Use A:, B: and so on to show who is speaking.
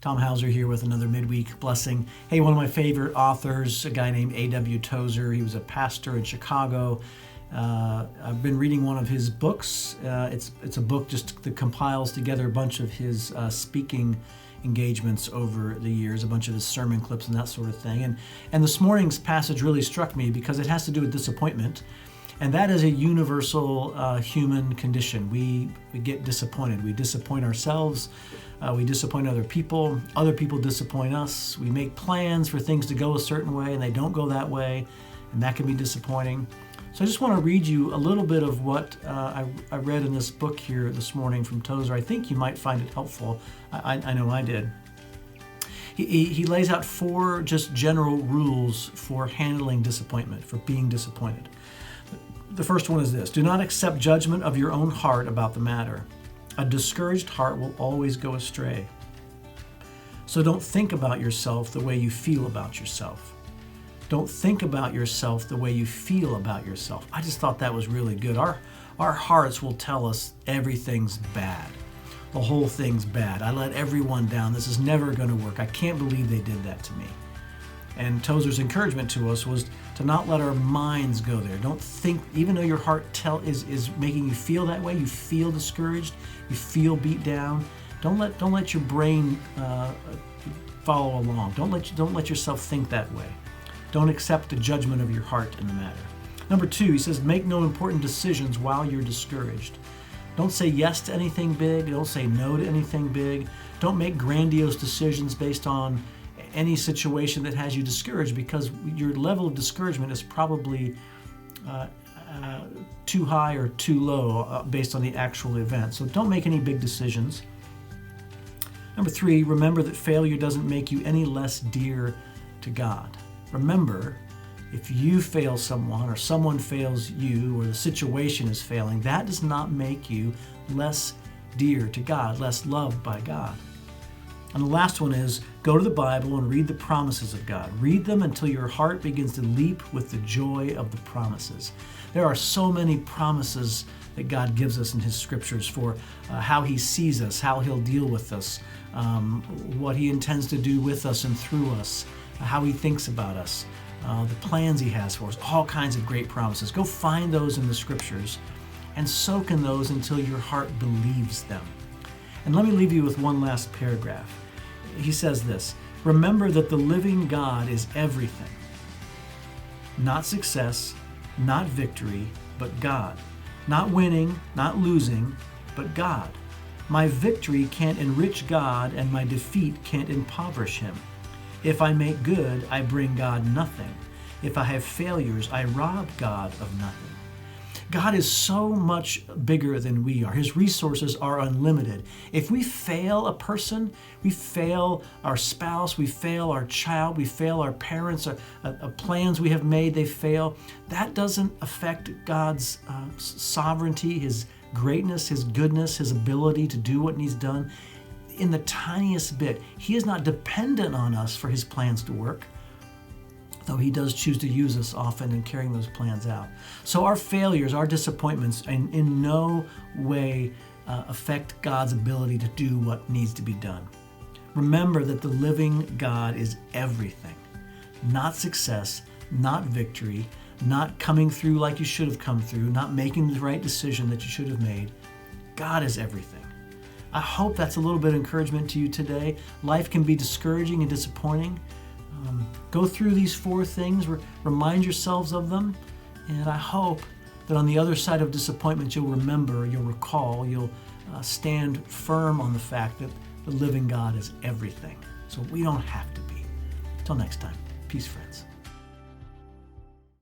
A: Tom Hauser here with another midweek blessing. Hey, one of my favorite authors, a guy named A.W. Tozer. He was a pastor in Chicago. I've been reading one of his books. It's a book just that compiles together a bunch of his speaking engagements over the years, a bunch of his sermon clips and that sort of thing. And this morning's passage really struck me because it has to do with disappointment. And that is a universal human condition. We get disappointed. We disappoint ourselves. We disappoint other people disappoint us. We make plans for things to go a certain way and they don't go that way, and that can be disappointing. So I just want to read you a little bit of what I read in this book here this morning from Tozer. I think you might find it helpful. I know I did. He lays out 4 just general rules for handling disappointment, for being disappointed. The first one is this: do not accept judgment of your own heart about the matter. A discouraged heart will always go astray. So don't think about yourself the way you feel about yourself. Don't think about yourself the way you feel about yourself. I just thought that was really good. Our hearts will tell us everything's bad. The whole thing's bad. I let everyone down. This is never going to work. I can't believe they did that to me. And Tozer's encouragement to us was to not let our minds go there. Don't think, even though your heart is making you feel that way, you feel discouraged, you feel beat down. Don't let your brain follow along. Don't let yourself think that way. Don't accept the judgment of your heart in the matter. Number 2, he says, make no important decisions while you're discouraged. Don't say yes to anything big. Don't say no to anything big. Don't make grandiose decisions based on any situation that has you discouraged, because your level of discouragement is probably too high or too low based on the actual event. So don't make any big decisions. Number 3, remember that failure doesn't make you any less dear to God. Remember, if you fail someone or someone fails you or the situation is failing, that does not make you less dear to God, less loved by God. And the last one is, go to the Bible and read the promises of God. Read them until your heart begins to leap with the joy of the promises. There are so many promises that God gives us in His scriptures for how He sees us, how He'll deal with us, what He intends to do with us and through us, how He thinks about us, the plans He has for us, all kinds of great promises. Go find those in the scriptures and soak in those until your heart believes them. And let me leave you with one last paragraph. He says this: remember that the living God is everything. Not success, not victory, but God. Not winning, not losing, but God. My victory can't enrich God, and my defeat can't impoverish Him. If I make good, I bring God nothing. If I have failures, I rob God of nothing. God is so much bigger than we are. His resources are unlimited. If we fail a person, we fail our spouse, we fail our child, we fail our parents, plans we have made, they fail. That doesn't affect God's sovereignty, His greatness, His goodness, His ability to do what needs done. In the tiniest bit, He is not dependent on us for His plans to work, though He does choose to use us often in carrying those plans out. So our failures, our disappointments, in no way affect God's ability to do what needs to be done. Remember that the living God is everything. Not success, not victory, not coming through like you should have come through, not making the right decision that you should have made. God is everything. I hope that's a little bit of encouragement to you today. Life can be discouraging and disappointing. Go through these 4 things, remind yourselves of them, and I hope that on the other side of disappointment you'll remember, you'll recall, you'll stand firm on the fact that the living God is everything. So we don't have to be. Till next time, peace, friends.